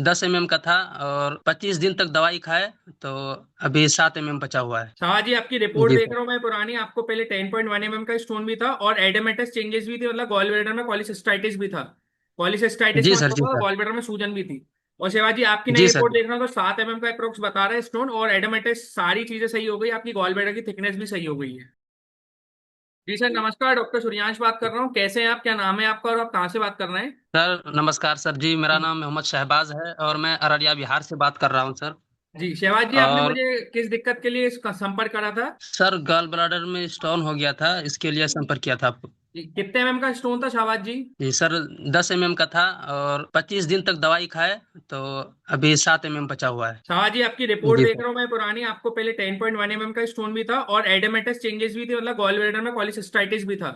10 mm का था और 25 दिन तक दवाई खाए तो अभी 7 mm बचा हुआ है। शाह जी, आपकी रिपोर्ट जी देख सर। रहा हूँ मैं पुरानी। आपको पहले 10.1 mm का स्टोन भी था और एडेमेटस चेंजेस भी थे, मतलब गॉल ब्लैडर में पॉलीसिस्टाइटिस भी था। पॉलीसिस्टाइटिस का जी सर। मतलब जी होगा सर। गॉल ब्लैडर में सूजन भी थी। और शिवाजी जी, आपकी नई जी सर। रिपोर्ट देख रहा हूँ तो 7 mm का अप्रोक्स बता रहा है स्टोन, और एडेमेटस सारी चीजें सही हो गई, आपकी गॉल ब्लैडर की थिकनेस भी सही हो गई है। जी सर नमस्कार, डॉक्टर सूर्यांश बात कर रहा हूँ। कैसे हैं आप? क्या नाम है आपका और आप कहाँ से बात कर रहे हैं? सर नमस्कार सर जी, मेरा जी। नाम मोहम्मद शहबाज है और मैं अररिया बिहार से बात कर रहा हूँ सर। जी शिवाजी जी, आपने और मुझे किस दिक्कत के लिए इसका संपर्क करा था? सर गॉल ब्लैडर में स्टोन हो गया था, इसके लिए संपर्क किया था आपको। जी, कितने एमएम का स्टोन था शाहबाज जी? जी सर, 10 mm का था और 25 दिन तक दवाई खाए तो अभी 7 mm बचा हुआ है। शाह जी, आपकी रिपोर्ट जी देख सर। रहा हूँ मैं पुरानी। आपको पहले 10.1 mm का स्टोन भी था और एडेमेटस चेंजेस भी थे, मतलब गॉल ब्लैडर में पॉलीसिस्टाइटिस भी था।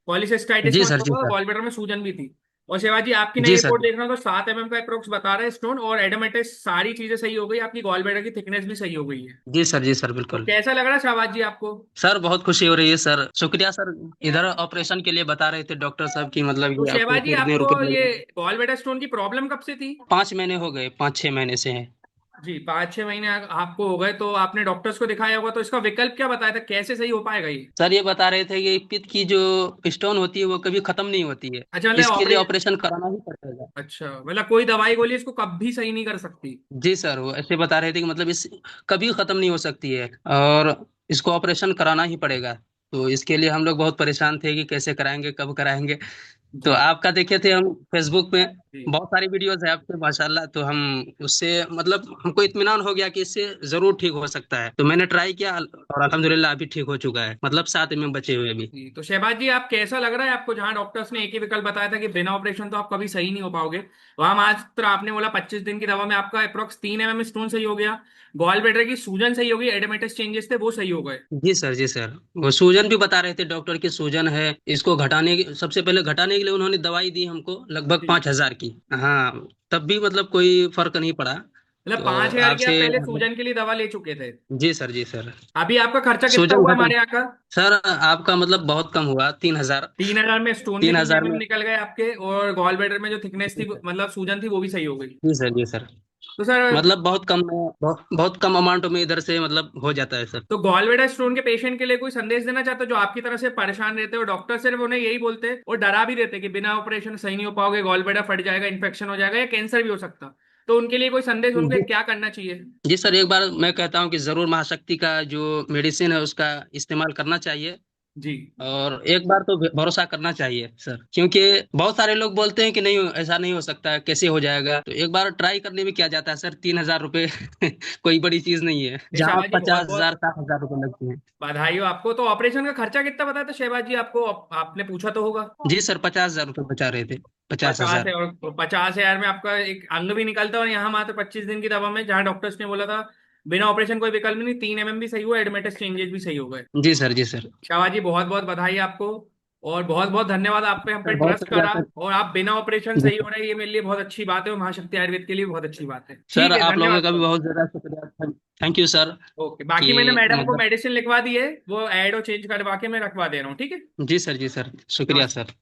पॉलीसिस्टाइटिस का जी सर। मतलब जी होगा सर। गॉल ब्लैडर में सूजन भी थी। और शिवाजी, आपकी नई जी सर। रिपोर्ट देख रहा हूँ तो 7 mm का अप्रोक्स बता रहा है स्टोन, और एडेमेटस सारी चीजें सही हो गई, आपकी गॉल ब्लैडर की थिकनेस भी सही हो गई है। जी सर। जी सर तो बिल्कुल। कैसा लग रहा है शाहबाज जी आपको? सर बहुत खुशी हो रही है सर, शुक्रिया सर। इधर ऑपरेशन के लिए बता रहे थे डॉक्टर साहब की, मतलब तो ये आपको शहबाज जी, इतने आपको रुपए ये लगेंगे। गॉल ब्लैडर स्टोन की प्रॉब्लम कब से थी? 5 महीने हो गए, 5-6 महीने से है। जी 5-6 महीने आपको हो गए, तो आपने डॉक्टर्स को दिखाया होगा, तो इसका विकल्प क्या बताया था, कैसे सही हो पाएगा ये? सर ये बता रहे थे कि पित्त की जो स्टोन होती है वो कभी खत्म नहीं होती है, अच्छा, मतलब इसके लिए ऑपरेशन। ऑपरेशन कराना ही पड़ेगा। अच्छा, मतलब कोई दवाई गोली इसको कभी सही नहीं कर सकती? जी सर, वो ऐसे बता रहे थे कि मतलब इस कभी खत्म नहीं हो सकती है और इसको ऑपरेशन कराना ही पड़ेगा। तो इसके लिए हम लोग बहुत परेशान थे कि कैसे कराएंगे, कब कराएंगे। तो जी आपका देखे थे हम फेसबुक पे, जी बहुत सारी वीडियोस है आपके माशाल्लाह, तो हम उससे मतलब हमको इत्मीनान हो गया कि इससे जरूर ठीक हो सकता है, तो मैंने ट्राई किया और अल्हम्दुलिल्लाह अभी ठीक हो चुका है, मतलब 7 mm बचे हुए अभी। जी। तो शहबाज जी, आप कैसा लग रहा है आपको? जहां डॉक्टर्स ने एक ही विकल्प बताया था कि बिना ऑपरेशन तो आप कभी सही नहीं हो पाओगे, वहां मात्र आपने बोला 25 दिन की दवा में आपका अप्रोक्स 3 mm स्टोन सही हो गया, गॉल ब्लैडर की सूजन सही हो गई, एडेमेटस चेंजेस थे वो सही हो गए। जी सर। जी सर। वो सूजन भी बता रहे थे डॉक्टर की सूजन है, इसको घटाने की, सबसे पहले घटाने के लिए उन्होंने दवाई दी हमको लगभग जी, 5,000 की। हाँ, तब भी मतलब कोई फर्क नहीं पड़ा। मतलब तो 5,000 की आप आपसे पहले मतलब, सूजन के लिए दवा ले चुके थे? जी सर। जी सर। अभी आपका खर्चा कितना सूजन हुआ घटा, हमारे यहाँ का? सर आपका मतलब बहुत कम हुआ, 3,000। 3,000 में स्टोन भी तीन तीन हजार एमएम में। निकल गए आपके, और गॉल ब्लैडर में जो थिकनेस थी मतलब सूजन थी वो भी सही हो गई। जी सर। जी सर। तो सर, मतलब बहुत कम में, बहुत कम अमाउंट में इधर से मतलब हो जाता है सर। तो गॉल ब्लैडर स्टोन के पेशेंट के लिए कोई संदेश देना चाहते हो जो आपकी तरह से परेशान रहते हो? डॉक्टर सिर्फ उन्हें यही बोलते और डरा भी देते कि बिना ऑपरेशन सही नहीं हो पाओगे, गॉल ब्लैडर फट जाएगा, इन्फेक्शन हो जाएगा या कैंसर भी हो सकता। तो उनके लिए कोई संदेश, उनको जी। क्या करना चाहिए? जी सर, एक बार मैं कहता हूँ कि जरूर महाशक्ति का जो मेडिसिन है उसका इस्तेमाल करना चाहिए। जी और एक बार तो भरोसा करना चाहिए सर, क्योंकि बहुत सारे लोग बोलते हैं कि नहीं ऐसा नहीं हो सकता, कैसे हो जाएगा, तो एक बार ट्राई करने में क्या जाता है सर, 3,000 रुपये कोई बड़ी चीज नहीं है, जहाँ शहबाज जी, बहुत 50,000 बहुत 60,000 रुपये लगते हैं। बधाई हो आपको। तो ऑपरेशन का खर्चा कितना बताया था शहबाज जी आपको? आपने पूछा तो होगा। जी सर, 50,000 रुपये बचा रहे थे, पचास 50 है, हजार और 50,000 में आपका एक अंग भी निकलता है, और यहाँ मात्र 25 दिन की दवा में, जहाँ डॉक्टर्स ने बोला था बिना ऑपरेशन कोई विकल्प नहीं, 3 एमएम भी सही हुआ, एडमेटस चेंजेस भी सही हो गए। जी सर। जी सर। शाबाश जी, बहुत बहुत बधाई आपको। और बहुत बहुत धन्यवाद, आप पे हम पे सर बहुत ट्रस्ट शुक्रिया करा, सर। और आप बिना ऑपरेशन जी सही हो सर। रहे हैं, ये मेरे लिए बहुत अच्छी बात है, और महाशक्ति आयुर्वेद के लिए बहुत अच्छी बात है। सर ठीक है, आप लोगों धन्यवाद का भी सर। बहुत ज्यादा शुक्रिया, थैंक यू सर। ओके, बाकी मैंने कि मैडम को मतलब, मेडिसिन लिखवा दी है, वो ऐड और चेंज करवा के मैं रखवा दे रहा हूँ, ठीक है। जी सर। जी सर, शुक्रिया नमस्कार। सर।